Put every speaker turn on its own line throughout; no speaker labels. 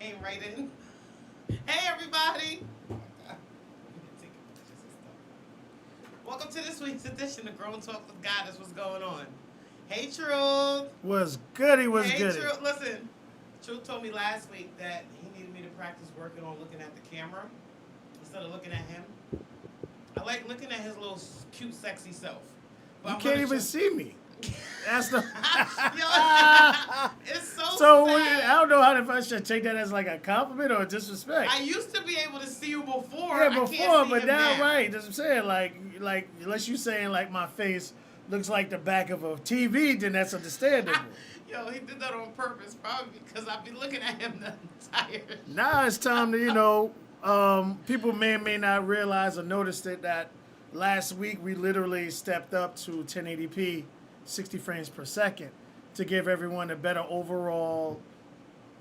came right in. Hey, everybody. Welcome to this week's edition of Grown Talk with Goddess. What's going on? Hey, Truth.
Was goody, was
Hey,
goody.
Truth. Listen, Truth told me last week that he needed me to practice working on looking at the camera instead of looking at him. I like looking at his little cute, sexy self. But
You
I'm
can't
gonna
even see me. That's the.
Yo, it's so
So
sad.
I don't know how if I should take that as like a compliment or disrespect.
I used to be able to see you before.
Yeah,
I can't
before,
see
but
him
now, right? That's what I'm saying. Like, unless you saying like my face looks like the back of a TV, then that's understandable.
Yo, he did that on purpose, probably because I've been looking at him the entire.
Now it's time to, people may or may not realize or notice that last week we literally stepped up to 1080p, 60 frames per second, to give everyone a better overall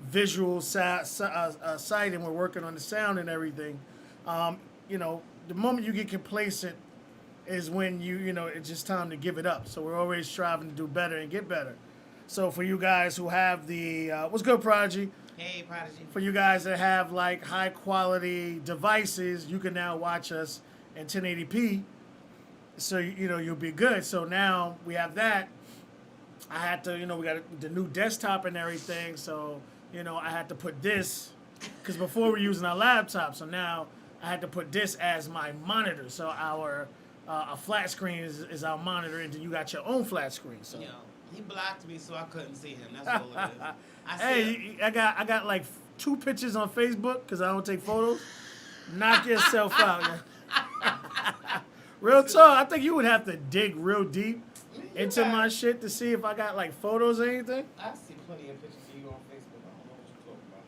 visual sight, and we're working on the sound and everything. The moment you get complacent is when it's just time to give it up. So we're always striving to do better and get better. So for you guys who have the, what's good, Prodigy?
Hey, Prodigy.
For you guys that have like high quality devices, you can now watch us in 1080p. So you'll be good. So now we have that. I had to, we got the new desktop and everything. So I had to put this because before we were using our laptop. So now I had to put this as my monitor. So our a flat screen is our monitor, and then you got your own flat screen. So.
Yo, he blocked me so I couldn't see him. That's all it is.
Hey, I got like 2 pictures on Facebook because I don't take photos. Knock yourself out. Yeah. Real talk, I think you would have to dig real deep into my shit to see if I got like photos or anything.
I see plenty of pictures of you on Facebook. I don't know what you're talking about.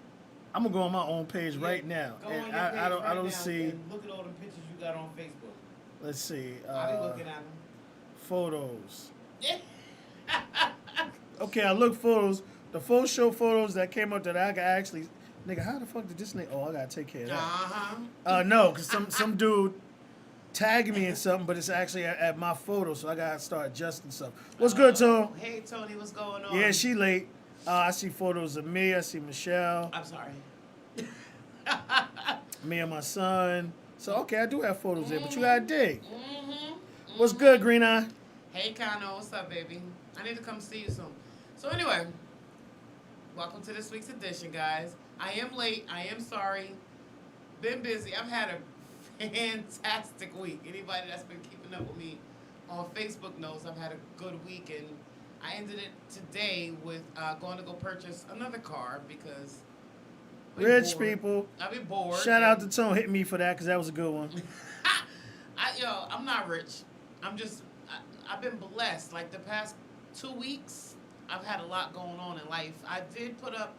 I'm gonna go on my own page right now.
Go on your page
I don't
now
see.
and look at all the pictures you got on Facebook.
Let's see.
I be looking at them.
Photos. Okay, I look photos. The full show photos that came up that I could actually, nigga, how the fuck did this nigga? Oh, I gotta take care of that. No, cause some dude tagged me in something, but it's actually at my photo, so I gotta start adjusting stuff. What's good, Tone?
Hey, Tony, what's going on?
Yeah, she late. I see photos of me. I see Michelle.
I'm sorry.
Me and my son. So okay, I do have photos there, but you gotta dig. What's good, Green Eye?
Hey, Kano, what's up, baby? I need to come see you soon. So anyway, welcome to this week's edition, guys. I am late. I am sorry. Been busy. I've had a fantastic week. Anybody that's been keeping up with me on Facebook knows I've had a good week, and I ended it today with going to go purchase another car because
Rich
bored.
people.
I've been bored.
Shout out to Tone hitting me for that because that was a good one.
I'm not rich. I've been blessed. Like the past 2 weeks, I've had a lot going on in life. I did put up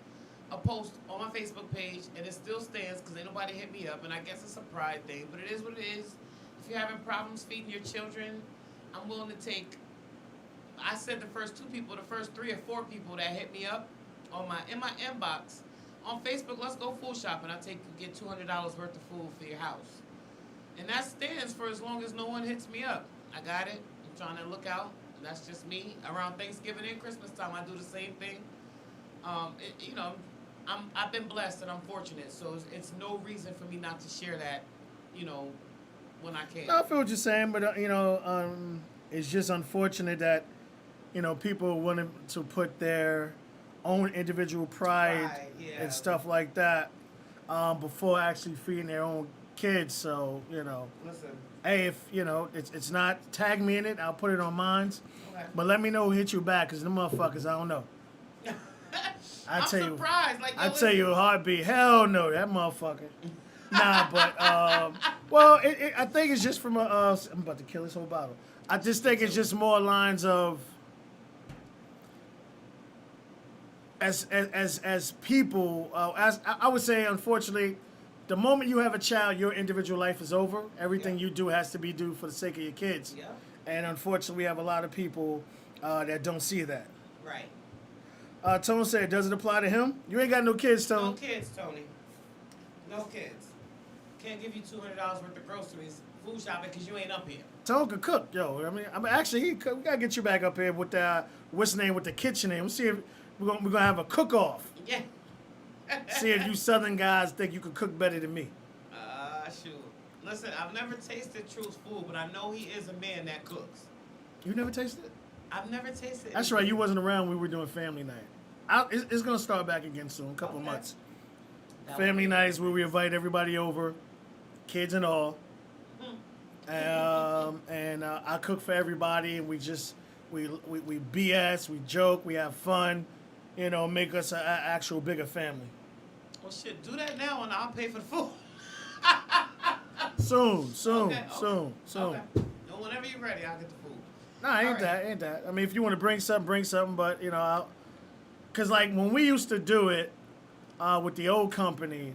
a post on my Facebook page, and it still stands because ain't nobody hit me up, and I guess it's a pride thing, but it is what it is. If you're having problems feeding your children, I'm willing to take. I said the first 3 or 4 people that hit me up in my inbox on Facebook. Let's go food shopping. Get $200 worth of food for your house, and that stands for as long as no one hits me up. I got it. I'm trying to look out. That's just me. Around Thanksgiving and Christmas time, I do the same thing. I've been blessed and I'm fortunate, so it's no reason for me not to share that, when I can.
I feel what you're saying, but it's just unfortunate that people wanting to put their own individual pride and stuff like that before actually feeding their own kids. So
Listen.
Hey, if it's not, tag me in it. I'll put it on mine.
Okay.
But let me know who hit you back, cause the motherfuckers, I don't know.
I'm surprised.
I tell you a heartbeat. Hell no, that motherfucker. Nah, but well, I think it's just from a. I'm about to kill this whole bottle. I just think it's just more lines of as people. As I would say, unfortunately, the moment you have a child, your individual life is over. Everything you do has to be done for the sake of your kids.
Yeah.
And unfortunately, we have a lot of people that don't see that.
Right.
Tone said, does it apply to him? You ain't got no kids, Tone.
No kids, Tony. No kids. Can't give you $200 worth of groceries, food shopping, because you ain't up here.
Tone could cook, yo. I mean actually, we gotta get you back up here with what's the name with the kitchen in. We'll see if we're gonna have a cook-off.
Yeah.
See if you Southern guys think you could cook better than me.
Shoot. Listen, I've never tasted Truth's food, but I know he is a man that cooks.
You never tasted it?
I've never tasted.
That's right. You wasn't around when we were doing family night. It's gonna start back again soon. A couple months. Family nights where we invite everybody over, kids and all. And I cook for everybody, and we BS, we joke, we have fun, make us an actual bigger family.
Well, shit, do that now, and I'll pay for the food.
Soon.
Okay. No, whenever you're ready, I'll get the food.
Nah, ain't that. I mean, if you want to bring something, but because like when we used to do it with the old company,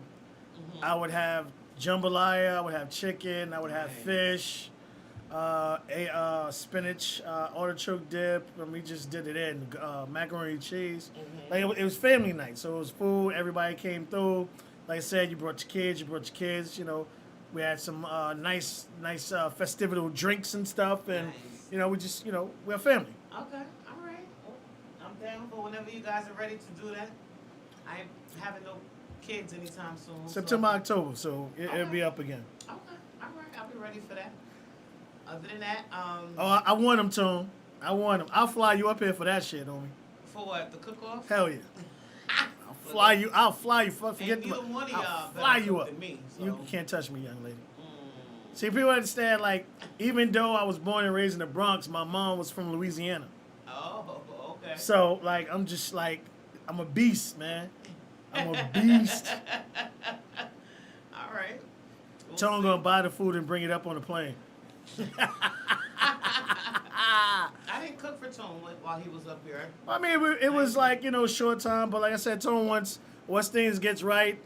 I would have jambalaya, I would have chicken, I would have fish, spinach, artichoke dip, and we just did it in macaroni and cheese. Like it was family night, so it was food. Everybody came through. Like I said, you brought your kids. We had some nice festival drinks and stuff, and we just we're a family.
Okay, all right. Well, I'm down for whenever you guys are ready to do that. I ain't having no kids anytime soon.
September, October, so it'll be up again.
Okay, all right. I'll be ready for that. Other than that,
I want them, Tone. I want them. I'll fly you up here for that shit, homie.
For what? The cook-off?
Hell yeah. I'll fly you. Forget
the one of y'all
I'll fly you up.
Than me, so.
You can't touch me, young lady. See, people understand, like, even though I was born and raised in the Bronx, my mom was from Louisiana.
Oh, okay.
So, like, I'm just like, I'm a beast, man. I'm a beast.
All right.
Tone gonna buy the food and bring it up on the plane.
I didn't cook for Tone while he was up here.
I mean, it was like, short time, but like I said, Tone, once things gets right,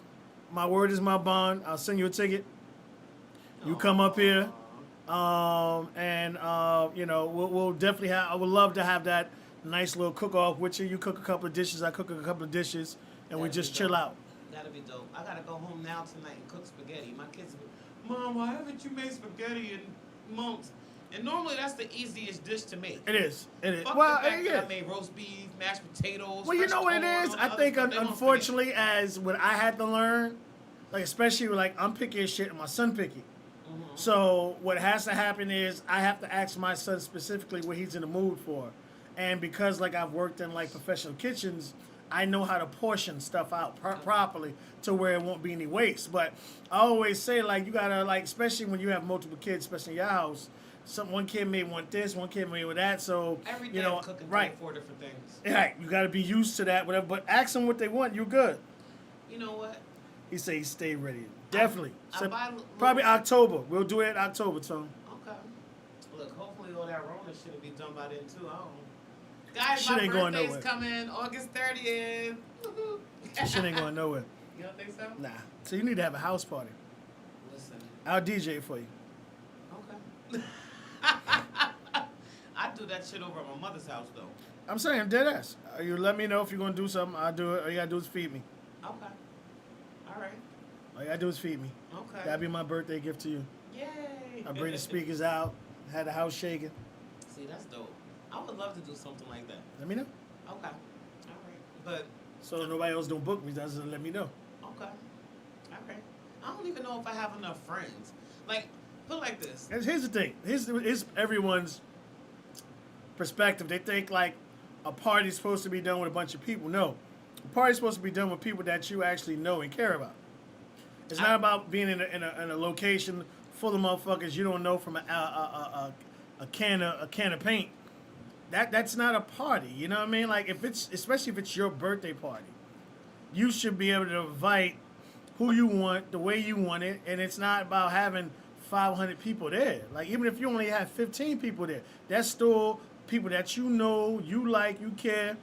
my word is my bond. I'll send you a ticket. You come up here, and we'll definitely have. I would love to have that nice little cook-off with you. You cook a couple of dishes, I cook a couple of dishes, and we just chill out.
That'd be dope. I gotta go home now tonight and cook spaghetti. My kids will be, Mom, why haven't you made spaghetti in months? And normally that's the easiest dish to make.
It is.
Fuck well, the fact that I made roast beef, mashed potatoes.
Well, you know what it is? I think, unfortunately, as what I had to learn, like especially like I'm picky as shit and my son picky. So what has to happen is I have to ask my son specifically what he's in the mood for. And because like I've worked in like professional kitchens, I know how to portion stuff out properly to where it won't be any waste. But I always say like you gotta like, especially when you have multiple kids, especially in your house, one kid may want this, one kid may want that. So
every day I'm cooking 4 different things.
Right, you gotta be used to that, whatever. But ask them what they want, you're good.
You know what?
He say he stay ready. Definitely.
Probably
October. We'll do it in October, Tom.
Okay. Look, hopefully all that Rona shit will be done by then too. I don't know. Guys,
shit
my birthday's coming August 30th.
Shit ain't going nowhere.
You don't think so?
Nah. So you need to have a house party.
Listen.
I'll DJ for you.
Okay. I'd do that shit over at my mother's house though.
I'm saying dead ass. You let me know if you're gonna do something. I'll do it. All you gotta do is feed me.
Okay. All right.
All you gotta do is feed me.
Okay.
That'd be my birthday gift to you.
Yay!
I bring the speakers out. Had the house shaking.
See, that's dope. I would love to do something like that.
Let me know.
Okay. All right. But
so nobody else don't book me. That's just let me know.
Okay. All right. I don't even know if I have enough friends. Like, put it like this.
Here's the thing. Here's everyone's perspective. They think like a party's supposed to be done with a bunch of people. No, a party's supposed to be done with people that you actually know and care about. It's not about being in a location full of motherfuckers you don't know from a can of paint. That's not a party. You know what I mean? Like especially if it's your birthday party, you should be able to invite who you want, the way you want it, and it's not about having 500 people there. Like even if you only have 15 people there, that's still people that you know, you like, you care.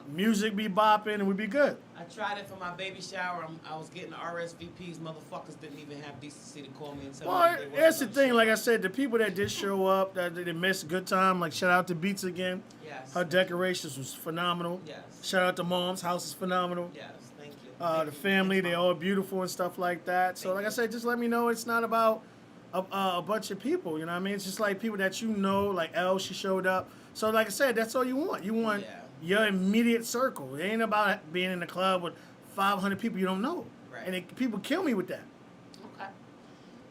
Music be bopping and we be good.
I tried it for my baby shower. I was getting RSVPs. Motherfuckers didn't even have decency to call me and tell me they
that's the thing. Like I said, the people that did show up, that they missed a good time. Like shout out to Beats again.
Yes.
Her decorations was phenomenal.
Yes.
Shout out to Mom's house is phenomenal.
Yes. Thank you.
The family, they all beautiful and stuff like that. So like I said, just let me know it's not about a bunch of people. You know what I mean? It's just like people that you know. Like Elle, she showed up. So like I said, that's all you want. You want your immediate circle. It ain't about being in the club with 500 people you don't know.
Right.
And people kill me with that.
Okay.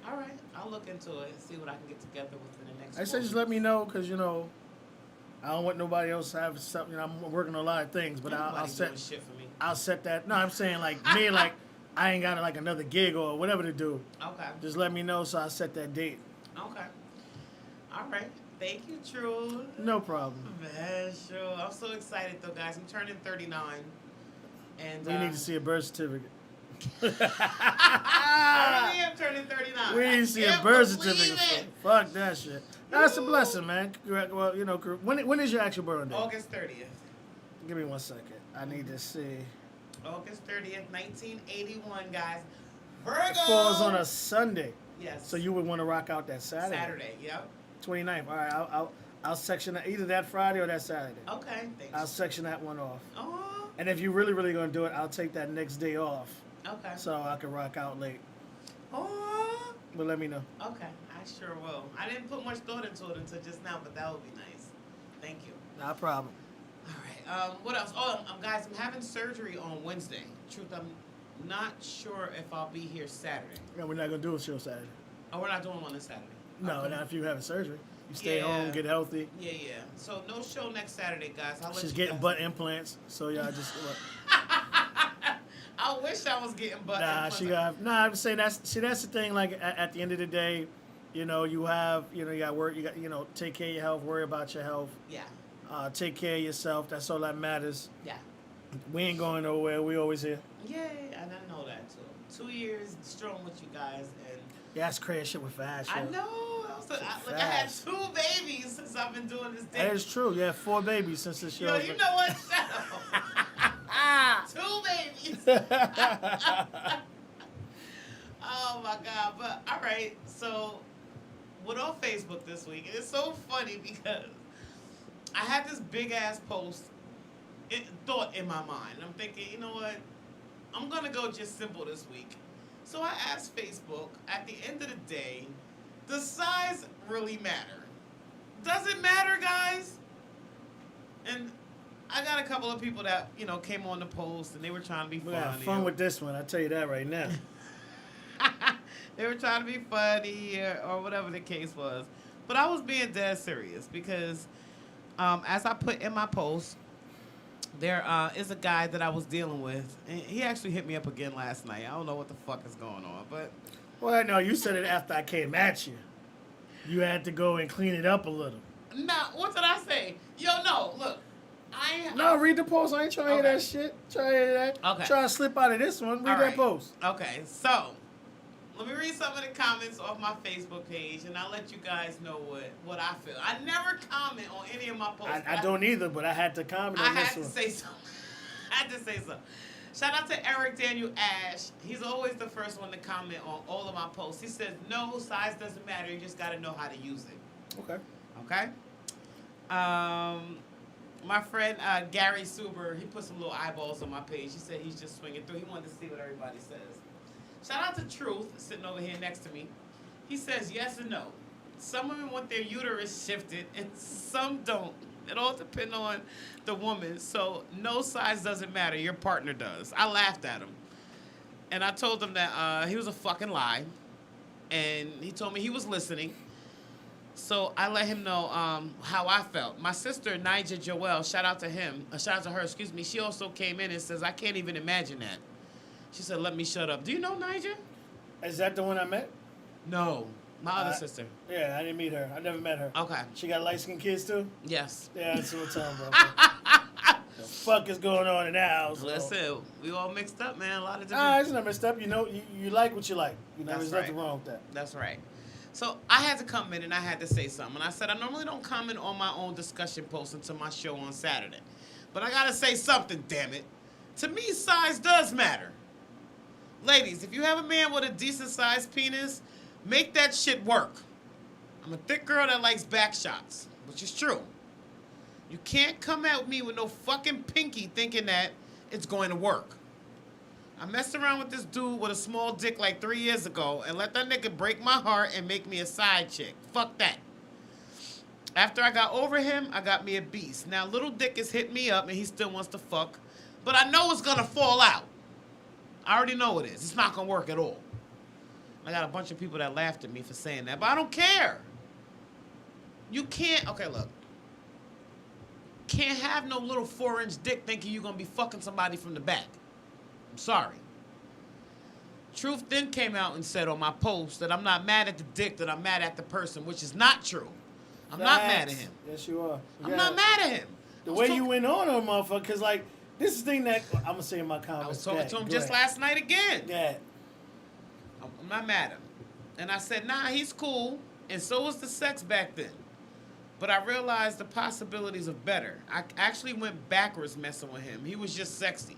All right. I'll look into it and see what I can get together within the next.
I say just let me know because I don't want nobody else to have something. I'm working on a lot of things, but I'll set
shit for me.
I'll set that. No, I'm saying like me, like I ain't got like another gig or whatever to do.
Okay.
Just let me know so I'll set that date.
Okay. All right. Thank you, True.
No problem.
Man, sure. I'm so excited though, guys. I'm turning 39, and
We need to see a birth certificate.
I really am turning 39.
We need to see a birth certificate. Fuck that shit. That's a blessing, man. Well, when is your actual birthday?
August 30th.
Give me 1 second. I need to see.
August 30th, 1981, guys. Virgo.
It falls on a Sunday.
Yes.
So you would want to rock out that Saturday.
Saturday, yep.
29th. All right, I'll section that, either that Friday or that Saturday.
Okay, thanks.
I'll section that one off.
Oh,
And if you're really, really going to do it, I'll take that next day off
okay.
so I can rock out late.
Oh,
But let me know.
okay. I sure will. I didn't put much thought into it until just now, but that would be nice. Thank you.
No problem.
All right. What else? Oh, guys, I'm having surgery on Wednesday. Truth, I'm not sure if I'll be here Saturday.
Yeah, we're not going to do a show Saturday.
Oh, we're not doing one this Saturday.
No,
Okay.
not if you're having surgery. You stay
Yeah.
home, get healthy.
Yeah. So no show next Saturday, guys. I'll let
She's
you
getting
guys-
butt implants, so y'all just...
I wish I was getting butt.
Nah,
implants.
she got. Nah, I'm saying that's the thing. Like at the end of the day, you got work. You got take care of your health. Worry about your health.
Yeah.
Take care of yourself. That's all that matters.
Yeah.
We ain't going nowhere. We always here.
Yay, and I know that too. 2 years strong with you guys, and
Yeah, that's crazy shit with fast.
I
yo.
know. I had
Fast.
2 babies since I've been doing this
That
thing.
is true. Yeah, 4 babies since the show.
Yo, you know what? Shut up. 2 babies. Oh my God! But all right, so went on Facebook this week, and it's so funny because I had this big ass thought in my mind. I'm thinking, you know what? I'm gonna go just simple this week. So I asked Facebook, at the end of the day, does size really matter? Does it matter, guys? And I got a couple of people that, came on the post and they were trying to be
We
funny.
got fun with this one. I tell you that right now.
They were trying to be funny or whatever the case was. But I was being dead serious because as I put in my post, there is a guy that I was dealing with. And he actually hit me up again last night. I don't know what the fuck is going on, but...
Well, no, you said it after I came at you. You had to go and clean it up a little.
Nah, what did I say? Yo, no, look.
No, read the post. I ain't trying to hear
Okay.
that shit. Try to hear that.
Okay.
Try to slip out of this one. Read
All
that
right.
post.
Okay, so let me read some of the comments off my Facebook page, and I'll let you guys know what I feel. I never comment on any of my posts.
I don't either, but I had to comment
I
on this
had to
one.
say something. I had to say something. Shout out to Eric Daniel Ash. He's always the first one to comment on all of my posts. He says, no, size doesn't matter. You just got to know how to use it.
Okay.
Okay? My friend Gary Suber, he put some little eyeballs on my page. He said he's just swinging through. He wanted to see what everybody says. Shout out to Truth, sitting over here next to me. He says yes and no. Some women want their uterus shifted, and some don't. It all depends on the woman. So no size doesn't matter. Your partner does. I laughed at him. And I told him that he was a fucking lie. And he told me he was listening. So I let him know how I felt. My sister, Nija Joelle, shout out to her, she also came in and says, I can't even imagine that. She said, let me shut up. Do you know Nija?
Is that the one I met?
No, my other sister.
Yeah, I didn't meet her. I never met her.
Okay.
She got light-skinned kids too?
Yes.
Yeah, that's what I'm talking about. The fuck is going on in that house?
Listen, we all mixed up, man. A lot of different...
Nah, it's not messed up. You like what you like.
That's
There's
right.
nothing wrong with that.
That's right. So I had to come in and I had to say something. And I said, I normally don't comment on my own discussion posts until my show on Saturday. But I got to say something, damn it. To me, size does matter. Ladies, if you have a man with a decent-sized penis, make that shit work. I'm a thick girl that likes back shots, which is true. You can't come at me with no fucking pinky thinking that it's going to work. I messed around with this dude with a small dick like 3 years ago and let that nigga break my heart and make me a side chick. Fuck that. After I got over him, I got me a beast. Now, little dick is hitting me up and he still wants to fuck. But I know it's going to fall out. I already know it is. It's not going to work at all. I got a bunch of people that laughed at me for saying that, but I don't care. You can't, okay, look. Can't have no little 4-inch dick thinking you're going to be fucking somebody from the back. I'm sorry. Truth then came out and said on my post that I'm not mad at the dick, that I'm mad at the person, which is not true. I'm not mad at him.
Yes, you are.
I'm not mad at him.
The way you went on motherfucker, because, like, this is the thing that I'm going to say in my comments.
I was talking to him just last night again.
Yeah.
I'm not mad at him. And I said, nah, he's cool. And so was the sex back then. But I realized the possibilities of better. I actually went backwards messing with him. He was just sexy.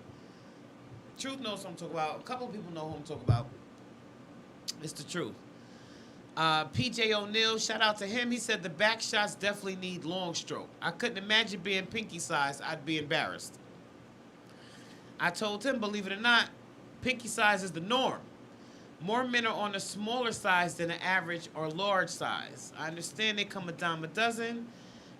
Truth knows who I'm talking about. A couple of people know who I'm talking about. It's the truth. PJ O'Neal, shout out to him. He said the back shots definitely need long stroke. I couldn't imagine being pinky size. I'd be embarrassed. I told him, believe it or not, pinky size is the norm. More men are on the smaller size than the average or large size. I understand they come a dime a dozen.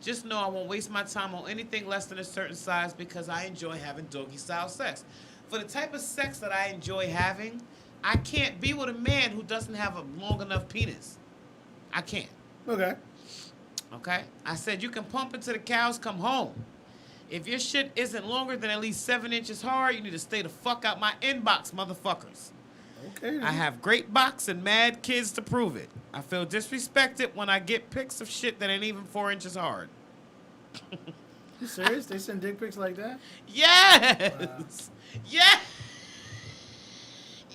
Just know I won't waste my time on anything less than a certain size because I enjoy having doggy style sex. For the type of sex that I enjoy having, I can't be with a man who doesn't have a long enough penis. I can't.
Okay.
Okay? I said you can pump it till the cows come home. If your shit isn't longer than at least 7 inches hard, you need to stay the fuck out my inbox, motherfuckers.
Okay.
I have great box and mad kids to prove it. I feel disrespected when I get pics of shit that ain't even 4 inches hard.
You serious? They send dick pics like that?
Yes!
Wow.
Yes!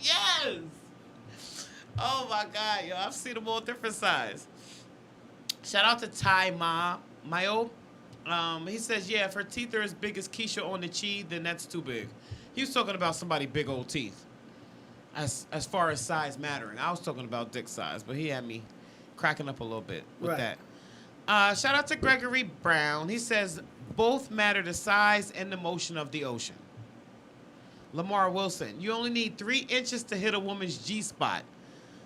Yes! Oh my God, yo, I've seen them all different size. Shout out to Ty Mayo. He says, yeah, if her teeth are as big as Keisha on the Chi, then that's too big. He was talking about somebody big old teeth. As far as size mattering. I was talking about dick size, but he had me cracking up a little bit with that. Shout out to Gregory Brown. He says, both matter the size and the motion of the ocean. Lamar Wilson, you only need 3 inches to hit a woman's G-spot.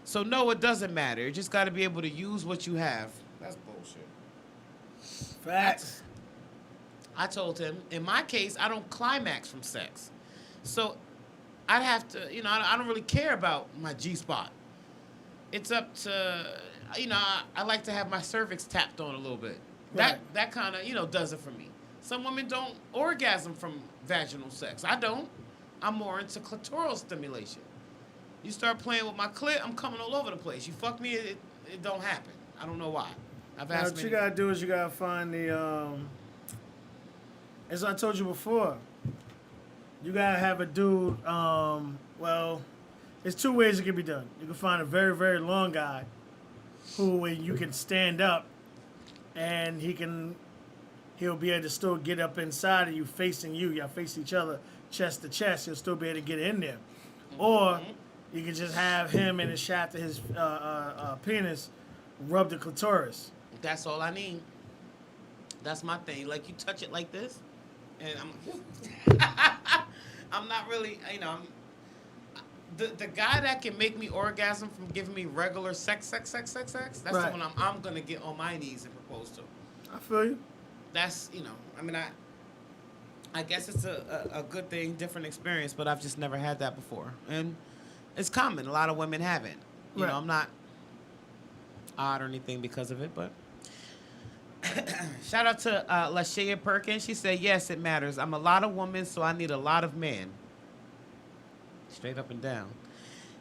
So no, it doesn't matter. You just got to be able to use what you have. That's bullshit.
Facts.
I told him, in my case, I don't climax from sex. So I'd have to, I don't really care about my G-spot. It's up to, I like to have my cervix tapped on a little bit.
Right.
That kind of, does it for me. Some women don't orgasm from vaginal sex. I don't. I'm more into clitoral stimulation. You start playing with my clit, I'm coming all over the place. You fuck me, it don't happen. I don't know why. I've asked
What you gotta do is you gotta find the, as I told you before, you gotta have a dude, well, there's 2 ways it can be done. You can find a very, very long guy who, when you can stand up and he'll be able to still get up inside of you, facing you. Y'all face each other, chest to chest. He'll still be able to get in there. Or you can just have him and the shaft of his penis rub the clitoris.
That's all I need. That's my thing. Like, you touch it like this, and I'm not really, the guy that can make me orgasm from giving me regular sex, that's the one I'm going to get on my knees and propose to.
I feel you.
That's, I guess it's a good thing, different experience, but I've just never had that before. And it's common. A lot of women haven't. You know, I'm not odd or anything because of it, but shout out to Lashea Perkins. She said, yes, it matters. I'm a lot of women, so I need a lot of men. Straight up and down.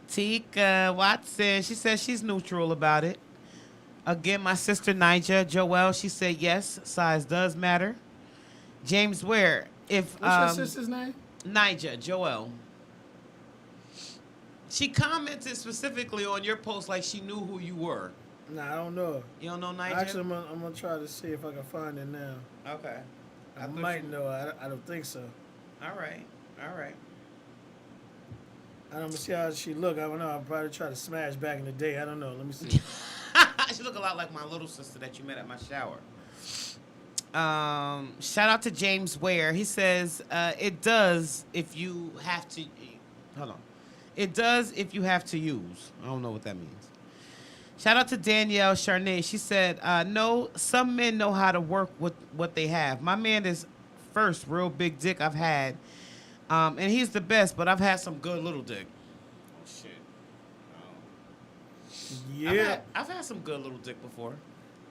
Tika Watson, she says she's neutral about it. Again, my sister Nija Joelle, she said yes, size does matter. James Ware, if
what's your sister's name?
Nija Joelle. She commented specifically on your post like she knew who you were.
Nah, I don't know.
You don't know Nija?
Actually, I'm gonna try to see if I can find it now.
Okay.
I might know. I don't think so.
All right.
I don't see how she look. I don't know. I'll probably try to smash back in the day. I don't know. Let me see.
She look a lot like my little sister that you met at my shower. Shout out to James Ware. He says, it does if you have to... Hold on. It does if you have to use. I don't know what that means. Shout out to Danielle Charnay. She said, no, some men know how to work with what they have. My man is first real big dick I've had. And he's the best, but I've had some good little dick. Oh, shit.
Yeah.
I've had some good little dick before.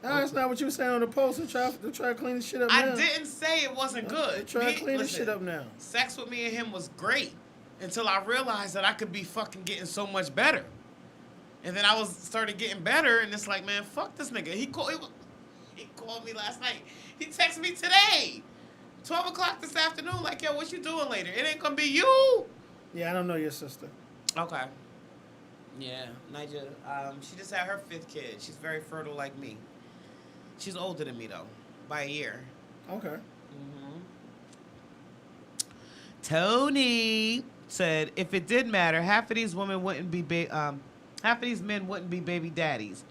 No, that's not what you were saying on the post. They're trying to clean the shit up now.
I didn't say it wasn't good.
They're trying to clean the shit up now.
Sex with me and him was great until I realized that I could be fucking getting so much better. And then I started getting better, and it's like, man, fuck this nigga. He called me last night. He texted me today, 12 o'clock this afternoon, like, yo, what you doing later? It ain't gonna be you.
Yeah, I don't know your sister.
Okay. Yeah, Nigel. She just had her 5th kid. She's very fertile like me. She's older than me, though, by a year.
Okay.
Mm-hmm. Tony said, if it did matter, half of these men wouldn't be baby daddies,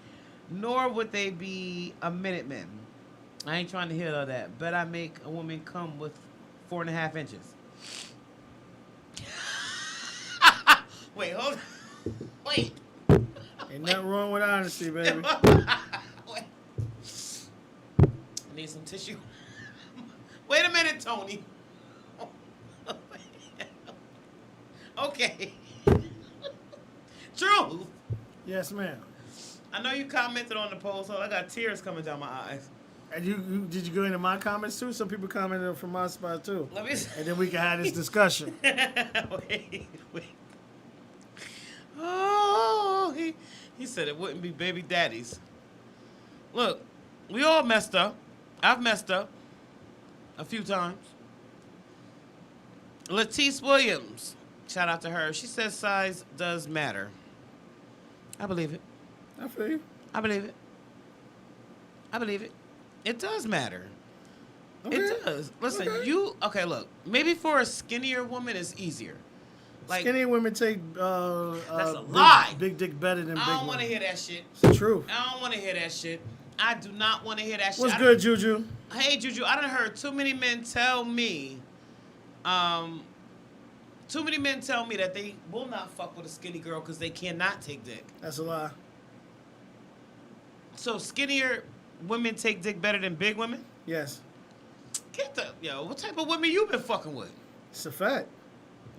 nor would they be a Minutemen. I ain't trying to hear all that, but I make a woman come with 4.5 inches. Wait, hold on. Wait.
Ain't nothing wrong with honesty, baby.
Wait. Need some tissue. Wait a minute, Tony. Okay. Truth.
Yes, ma'am.
I know you commented on the post, so I got tears coming down my eyes.
And did you go into my comments too? Some people commented from my spot too.
Let me see.
And then we can have this discussion.
wait. Oh, he said it wouldn't be baby daddies. Look, we all messed up. I've messed up a few times. Letice Williams, shout out to her. She says size does matter. I believe it.
I feel you.
I believe it. I believe it. It does matter.
Okay.
It does. Listen,
Okay.
Look, maybe for a skinnier woman it's easier. Like,
Skinny women take
that's a lie.
Big dick better than big
I don't want to
women.
hear that shit.
It's the truth.
I don't want to hear that shit. I do not want to hear that shit.
What's good, Juju?
Hey, Juju, I done heard too many men tell me that they will not fuck with a skinny girl because they cannot take dick.
That's a lie.
So skinnier women take dick better than big women?
Yes.
What type of women you been fucking with?
It's a fact.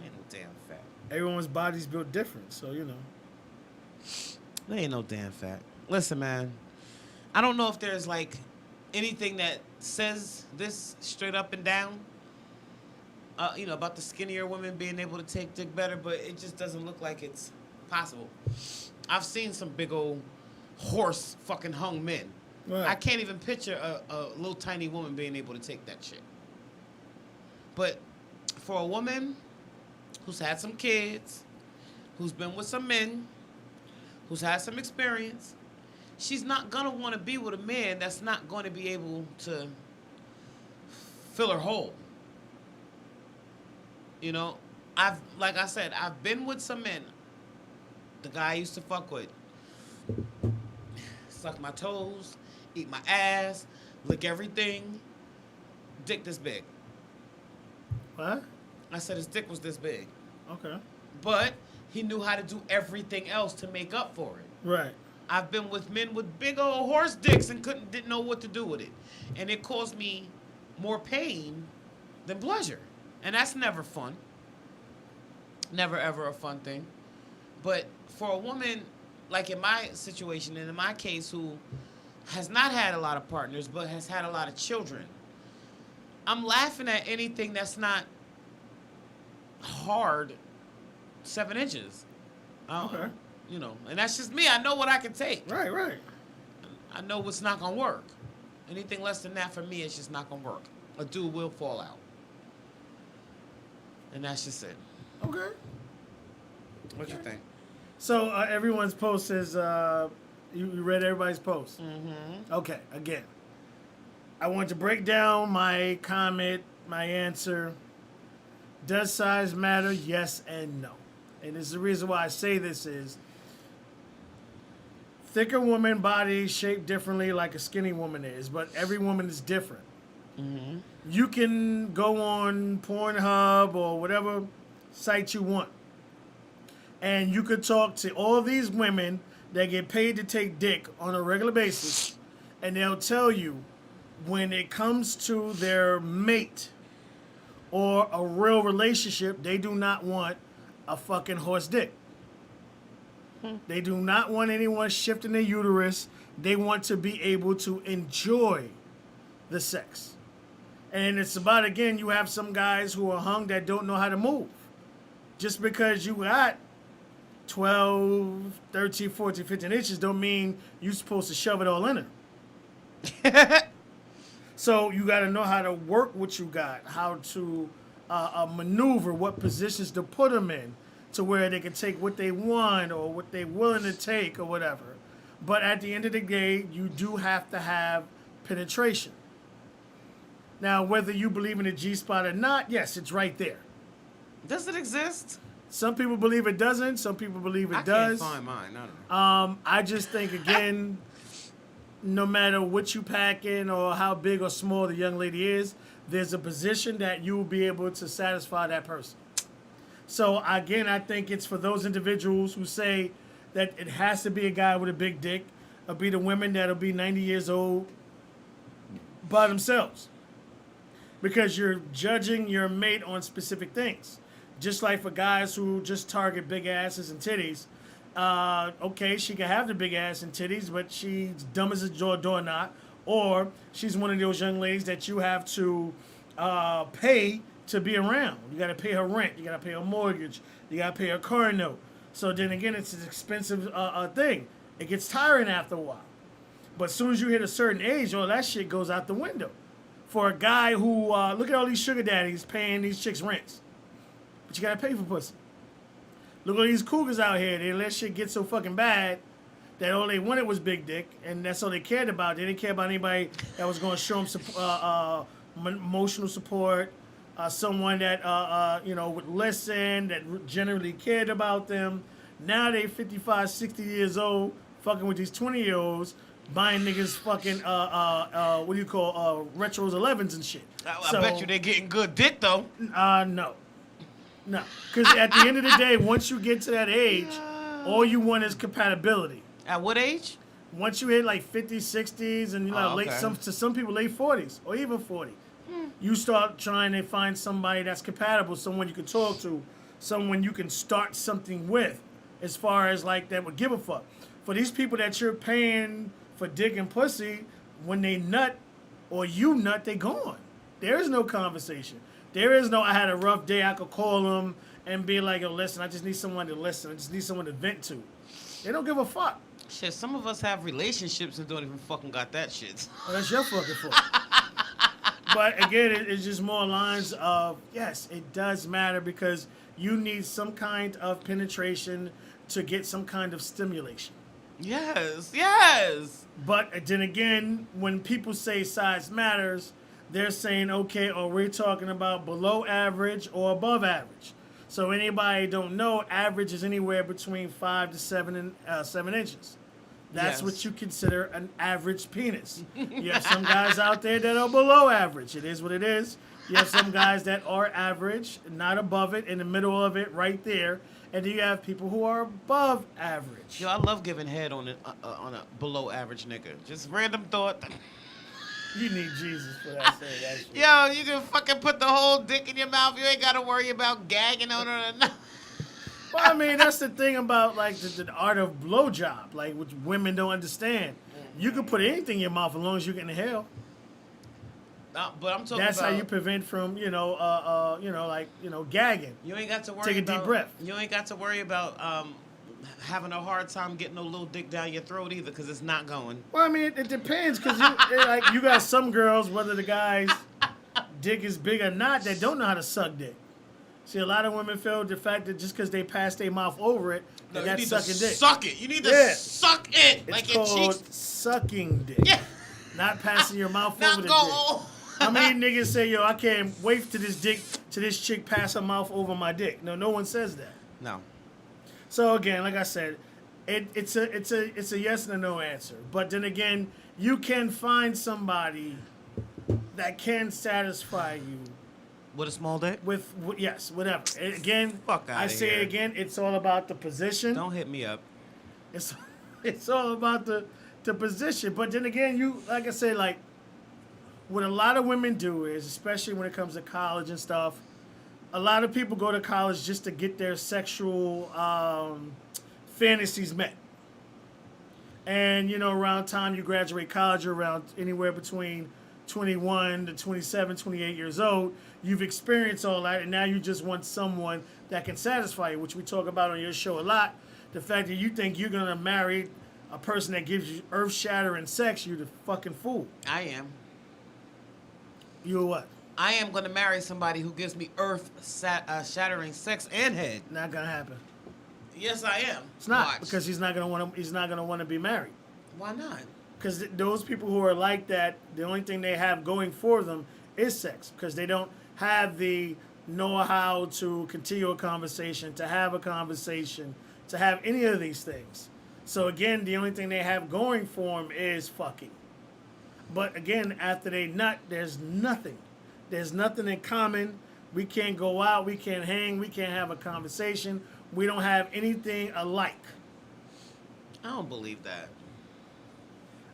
Ain't no damn fact.
Everyone's body's built different, so you know.
There ain't no damn fact. Listen, man. I don't know if there's like anything that says this straight up and down. About the skinnier women being able to take dick better, but it just doesn't look like it's possible. I've seen some big old horse fucking hung men.
Right.
I can't even picture a little tiny woman being able to take that shit. But for a woman who's had some kids, who's been with some men, who's had some experience, she's not gonna want to be with a man that's not going to be able to fill her hole. You know, like I said, I've been with some men. The guy I used to fuck with, suck my toes, eat my ass, lick everything, dick this big.
What?
I said his dick was this big.
Okay.
But he knew how to do everything else to make up for it.
Right.
I've been with men with big old horse dicks and didn't know what to do with it. And it caused me more pain than pleasure. And that's never fun. Never, ever a fun thing. But for a woman, like in my situation, and in my case, who has not had a lot of partners, but has had a lot of children, I'm laughing at anything that's not hard 7 inches.
Okay.
And that's just me. I know what I can take.
Right.
I know what's not going to work. Anything less than that for me, it's just not going to work. A dude will fall out. And that's just it.
Okay.
What you think?
So everyone's post is you read everybody's post.
Mm-hmm.
Okay. Again, I want to break down my comment, my answer. Does size matter? Yes and no. And this is the reason why I say this is thicker woman body shaped differently like a skinny woman is, but every woman is different.
Mm-hmm.
You can go on Pornhub or whatever site you want, and you could talk to all these women that get paid to take dick on a regular basis, and they'll tell you when it comes to their mate or a real relationship, they do not want a fucking horse dick. They do not want anyone shifting their uterus. They want to be able to enjoy the sex. And it's about, again, you have some guys who are hung that don't know how to move. Just because you got 12, 13, 14, 15 inches don't mean you're supposed to shove it all in her. So you got to know how to work what you got, how to maneuver, what positions to put them in to where they can take what they want or what they're willing to take or whatever. But at the end of the day, you do have to have penetration. Now, whether you believe in the G-spot or not, yes, it's right there.
Does it exist?
Some people believe it doesn't. Some people believe it does.
I can't find mine. I don't know.
I just think, again, no matter what you pack in or how big or small the young lady is, there's a position that you will be able to satisfy that person. So, again, I think it's for those individuals who say that it has to be a guy with a big dick, or be the women that'll be 90 years old by themselves. Because you're judging your mate on specific things. Just like for guys who just target big asses and titties, okay, she can have the big ass and titties, but she's dumb as a doorknob, or she's one of those young ladies that you have to pay to be around. You got to pay her rent, you got to pay her mortgage, you got to pay her car note. So then again, it's an expensive thing. It gets tiring after a while. But as soon as you hit a certain age, all that shit goes out the window. For a guy who, look at all these sugar daddies paying these chicks rents. But you gotta pay for pussy. Look at these cougars out here. They let shit get so fucking bad that all they wanted was big dick, and that's all they cared about. They didn't care about anybody that was gonna show them emotional support, someone that would listen, that generally cared about them. Now they 55, 60 years old, fucking with these 20-year-olds, buying niggas fucking what do you call retros 11s and shit.
I bet you they're getting good dick though.
No, because at the end of the day, once you get to that age, all you want is compatibility.
At what age?
Once you hit like 50s, 60s, and
okay.
some people late 40s or even 40, you start trying to find somebody that's compatible, someone you can talk to, someone you can start something with, as far as like that would give a fuck. For these people that you're paying for dick and pussy, when they nut or you nut, they gone. There is no conversation. There is no, I had a rough day, I could call them and be like, yo, listen, I just need someone to listen. I just need someone to vent to. They don't give a fuck.
Shit, some of us have relationships and don't even fucking got that shit.
Well, that's your fucking fault. But again, it's just more lines of, yes, it does matter because you need some kind of penetration to get some kind of stimulation.
Yes.
But then again, when people say size matters, they're saying, okay, are we talking about below average or above average? So anybody don't know, average is anywhere between 5 to 7 inches. That's
Yes.
what you consider an average penis. You have some guys out there that are below average. It is what it is. You have some guys that are average, not above it, in the middle of it, right there. And then you have people who are above average.
Yo, I love giving head on a below average nigga. Just random thought.
You need Jesus for that. Say that shit.
Yo, you can fucking put the whole dick in your mouth. You ain't gotta worry about gagging on it or nothing.
Well, I mean, that's the thing about like the art of blowjob, like which women don't understand. You can put anything in your mouth as long as you can inhale.
But I'm talking
That's
about.
how you prevent from gagging.
You ain't got to worry
Take a
about.
deep breath.
You ain't got to worry about having a hard time getting no little dick down your throat either, because it's not going.
Well, I mean, it depends because you got some girls, whether the guy's dick is big or not, that don't know how to suck dick. See, a lot of women feel the fact that just because they pass their mouth over it,
No,
that's sucking dick.
Suck it. You need to
Yeah.
suck it.
It's
like your
called
cheeks.
sucking dick.
Yeah.
Not passing your mouth
Not
over the
go.
dick. How many niggas say, yo, I can't wait till this chick pass her mouth over my dick? No one says that.
No.
So again, like I said, it's a yes and a no answer. But then again, you can find somebody that can satisfy you
With a small dick?
with yes, whatever. And again,
Fuck outta
I say
here.
it again, it's all about the position.
Don't hit me up.
It's It's all about the position. But then again, you like I said, like what a lot of women do is, especially when it comes to college and stuff, a lot of people go to college just to get their sexual fantasies met. And, around time you graduate college, you're around anywhere between 21 to 27, 28 years old. You've experienced all that, and now you just want someone that can satisfy you, which we talk about on your show a lot. The fact that you think you're going to marry a person that gives you earth-shattering sex, you're the fucking fool.
I am.
You're what?
I am going to marry somebody who gives me earth-shattering sex and head.
Not going to happen.
Yes, I am.
It's not,
Watch.
because he's not going to want to be married.
Why not?
Because those people who are like that, the only thing they have going for them is sex. Because they don't have the know-how to continue a conversation, to have a conversation, to have any of these things. So again, the only thing they have going for them is fucking. But again, after they nut, there's nothing. There's nothing in common. We can't go out. We can't hang. We can't have a conversation. We don't have anything alike.
I don't believe that.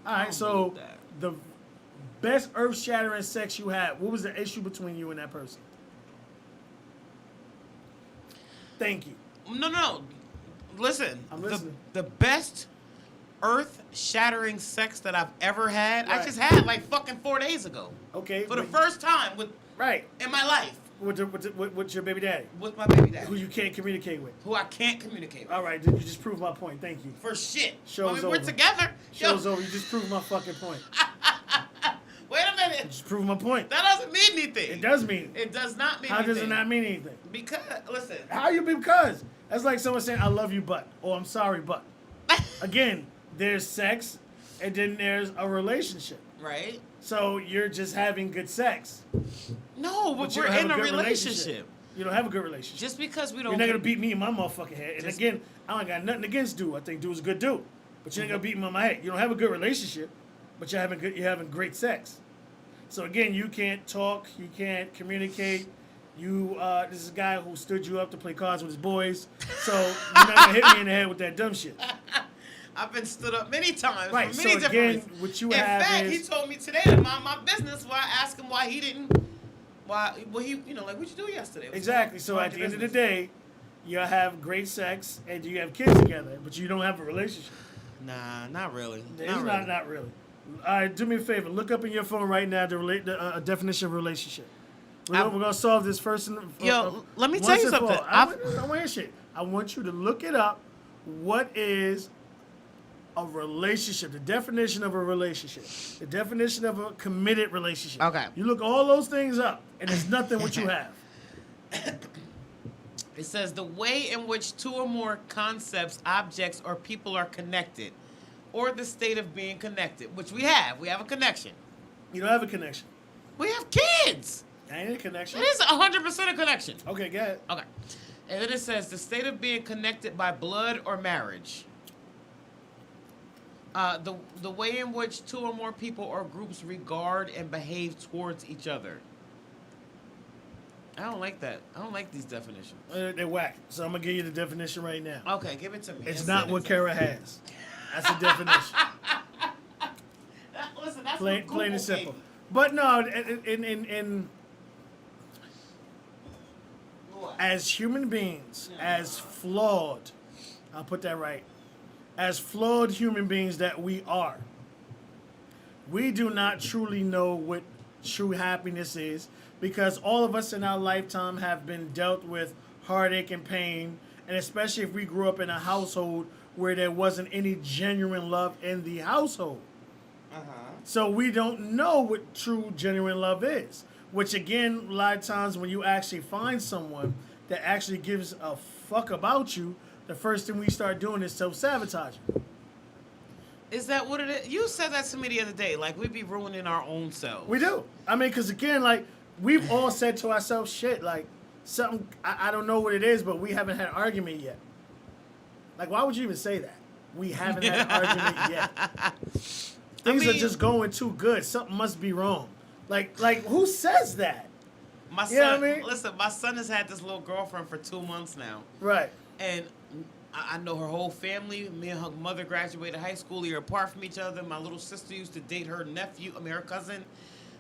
All
I
right,
don't
so
believe that.
the best earth-shattering sex you had, what was the issue between you and that person? Thank you.
No. Listen.
I'm listening.
The best earth-shattering sex that I've ever had, I
Right.
just had like fucking 4 days ago.
Okay.
For the
but-
first time
Right.
in my life
With your baby daddy,
with my baby daddy,
who you can't communicate with.
who I can't communicate with.
All right, you just proved my point. Thank you.
For shit.
Show's
we're
over.
together.
Show's
Yo,
over. You just proved my fucking point.
wait a minute.
Just proved my point.
That doesn't mean anything.
It does mean.
It does not mean
How
anything.
does it not mean anything?
Because, listen.
How you because? That's like someone saying, I love you, but, or I'm sorry, but. Again, there's sex, and then there's a relationship.
Right?
So you're just having good sex.
No, but
you
we're
don't have
in a
good
relationship.
You don't have a good relationship.
Just because we don't.
You're not gonna beat me in my motherfucking head. And
Just-
again, I ain't got nothing against dude. I think dude's a good dude. But you ain't gonna beat me on my head. You don't have a good relationship, but you're having great sex. So again, you can't talk, you can't communicate. This is a guy who stood you up to play cards with his boys. So you're not gonna hit me in the head with that dumb shit.
I've been stood up many times
Right,
for
so
many different
again,
reasons.
what you
in
have
fact,
is-
he told me today to mind my business. Why I asked him why he didn't. Like, what you do yesterday?
Exactly. So
Mind
at the
your
end of the
business.
day, you have great sex and you have kids together, but you don't have a relationship.
Nah, not really.
It's
Not really.
not really. All right, do me a favor. Look up in your phone right now the definition of relationship. We're gonna solve this first.
Yo, let me
once
tell you
and for
something.
all. I want to hear shit. I want you to look it up. What is a relationship? The definition of a relationship. The definition of a committed relationship.
Okay.
You look all those things up, and there's nothing what you have.
It says the way in which two or more concepts, objects, or people are connected, or the state of being connected, which we have. We have a connection.
You don't have a connection.
We have kids.
That ain't a connection.
It is 100% a connection.
Okay, go ahead.
Okay. And then it says the state of being connected by blood or marriage. The way in which two or more people or groups regard and behave towards each other. I don't like that. I don't like these definitions.
They're whack. So I'm gonna give you the definition right now.
Okay, give it to me.
It's
Let's
not
see
what
it.
Kara has. That's the definition.
Listen, that's
plain
what Google
and
gave
simple.
me.
But no, in
What?
as human beings, as flawed, I'll put that right, as flawed human beings that we are, we do not truly know what true happiness is, because all of us in our lifetime have been dealt with heartache and pain, and especially if we grew up in a household where there wasn't any genuine love in the household. So we don't know what true genuine love is, which again, a lot of times when you actually find someone that actually gives a fuck about you, the first thing we start doing is self-sabotaging.
Is that what it is? You said that to me the other day. Like, we be ruining our own selves.
We do. I mean, because again, like, we've all said to ourselves, shit, like, something, I don't know what it is, but we haven't had an argument yet. Like, why would you even say that? We haven't had an argument yet. Things are
mean-
just going too good. Something must be wrong. Like, who says that?
My son,
You know what I mean?
listen, my son has had this little girlfriend for 2 months now.
Right.
And I know her whole family. Me and her mother graduated high school a year apart from each other. My little sister used to date her nephew, her cousin.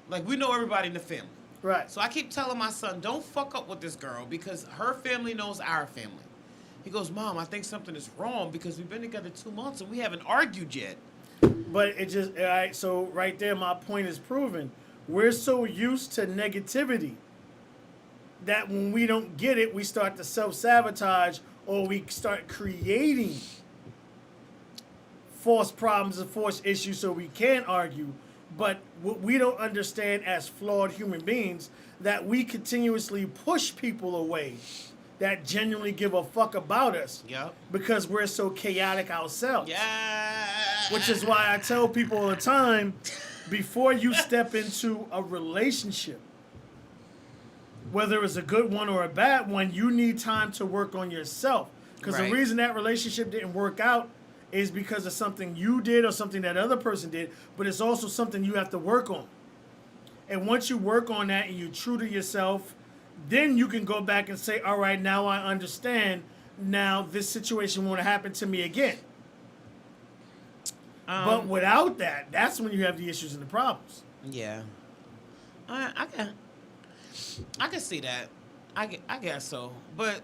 Like, we know everybody in the family.
Right.
So I keep telling my son, don't fuck up with this girl because her family knows our family. He goes, Mom, I think something is wrong because we've been together 2 months and we haven't argued yet.
But it just, all right, so right there, my point is proven. We're so used to negativity that when we don't get it, we start to self-sabotage or we start creating false problems and false issues so we can argue. But what we don't understand as flawed human beings, that we continuously push people away that genuinely give a fuck about us.
Yep.
Because we're so chaotic ourselves.
Yeah.
Which is why I tell people all the time, before you step into a relationship, whether it's a good one or a bad one, you need time to work on yourself. Because
Right.
the reason that relationship didn't work out is because of something you did or something that other person did, but it's also something you have to work on. And once you work on that and you're true to yourself, then you can go back and say, all right, now I understand. Now this situation won't happen to me again. But without that, that's when you have the issues and the problems.
Yeah. I can see that. I guess so. But,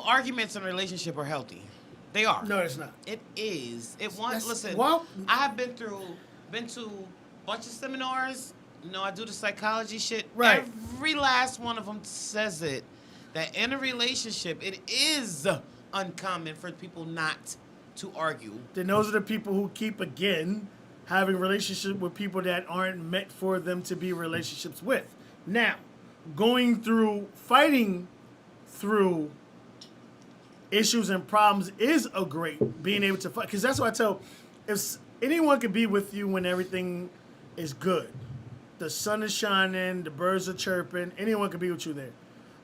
arguments in a relationship are healthy. They are.
No, it's not.
It is.
That's-
Listen,
well-
I have been to a bunch of seminars. I do the psychology shit.
Right.
Every last one of them says it. That in a relationship, it is uncommon for people not to argue.
Then those are the people who keep, again, having relationships with people that aren't meant for them to be relationships with. Now, fighting through issues and problems is a great, being able to fight. Because that's what I tell, if anyone can be with you when everything is good. The sun is shining, the birds are chirping, anyone can be with you there.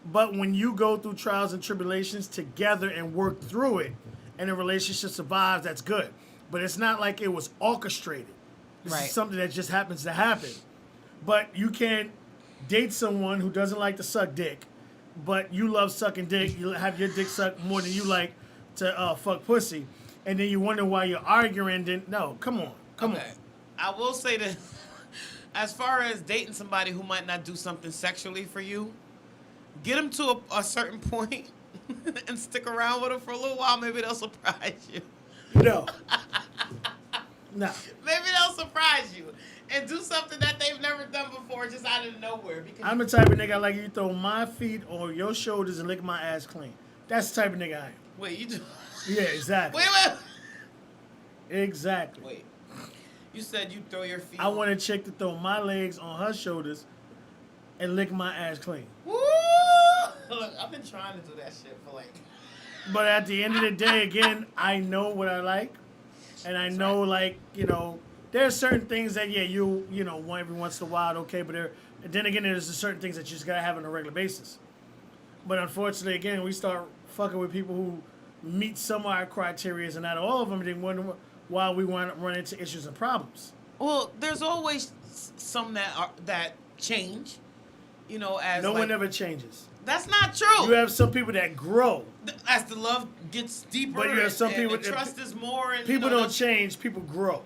But when you go through trials and tribulations together and work through it, and a relationship survives, that's good. But it's not like it was orchestrated. This
Right.
is something that just happens to happen. But you can't date someone who doesn't like to suck dick, but you love sucking dick. You have your dick sucked more than you like to fuck pussy. And then you wonder why you're arguing. Then no, come on.
Okay. I will say that as far as dating somebody who might not do something sexually for you, get them to a certain point and stick around with them for a little while. Maybe they'll surprise you.
No. No.
Maybe they'll surprise you and do something that they've never done before just out of nowhere. Because
I'm the type of nigga I like you throw my feet on your shoulders and lick my ass clean. That's the type of nigga I am.
Wait, you do?
Yeah, exactly.
Wait.
Exactly.
Wait. You said you throw your feet.
I want a chick to throw my legs on her shoulders and lick my ass clean.
Woo! Look, I've been trying to do that shit for like.
But at the end of the day, again, I know what I like. And I know, there are certain things that, you want every once in a while, okay, but then again, there's certain things that you just gotta have on a regular basis. But unfortunately, again, we start fucking with people who meet some of our criteria and not all of them, and then wonder why we run into issues and problems.
Well, there's always some that change, as
No one ever changes.
That's not true.
You have some people that grow.
As the love gets deeper,
But you have some people
the trust is more. And,
People don't change, people grow.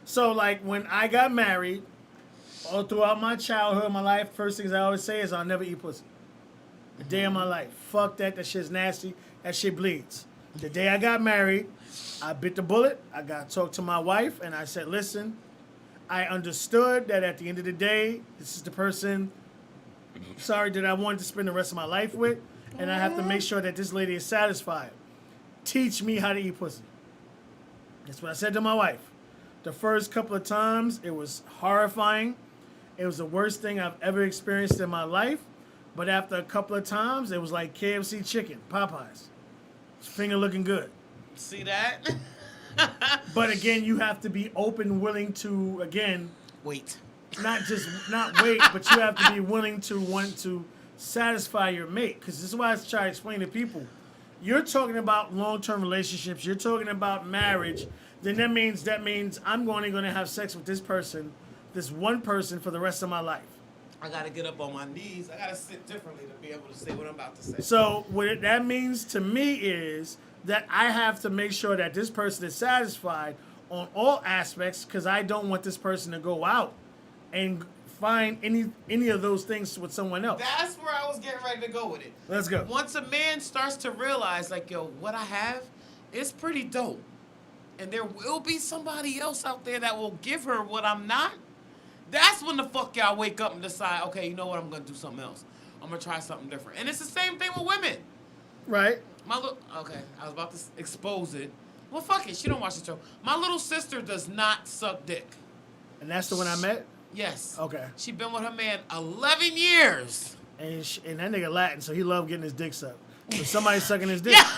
So, when I got married, all throughout my childhood, my life, first things I always say is I'll never eat pussy. The day of my life. Fuck that. That shit's nasty. That shit bleeds. The day I got married, I bit the bullet. I got to talk to my wife, and I said, listen, I understood that at the end of the day, this is the person, that I wanted to spend the rest of my life with, and I have to make sure that this lady is satisfied. Teach me how to eat pussy. That's what I said to my wife. The first couple of times, it was horrifying. It was the worst thing I've ever experienced in my life. But after a couple of times, it was like KFC chicken, Popeyes. Finger looking good.
See that?
But again, you have to be open, willing to, again,
Wait.
not wait, but you have to be willing to want to satisfy your mate. Because this is why I try to explain to people. You're talking about long-term relationships. You're talking about marriage. Then that means I'm only going to have sex with this person, this one person, for the rest of my life.
I gotta get up on my knees. I gotta sit differently to be able to say what I'm about to say.
So what that means to me is that I have to make sure that this person is satisfied on all aspects, because I don't want this person to go out and find any of those things with someone else.
That's where I was getting ready to go with it.
Let's go.
Once a man starts to realize, like, yo, what I have is pretty dope, and there will be somebody else out there that will give her what I'm not, that's when the fuck y'all wake up and decide, okay, you know what, I'm gonna do something else. I'm gonna try something different. And it's the same thing with women.
Right.
Okay, I was about to expose it. Well, fuck it, she don't watch the show. My little sister does not suck dick.
And that's the one I met?
Yes.
Okay.
She been with her man 11 years.
And that nigga Latin, so he loved getting his dick sucked. So somebody sucking his dick.
Yeah.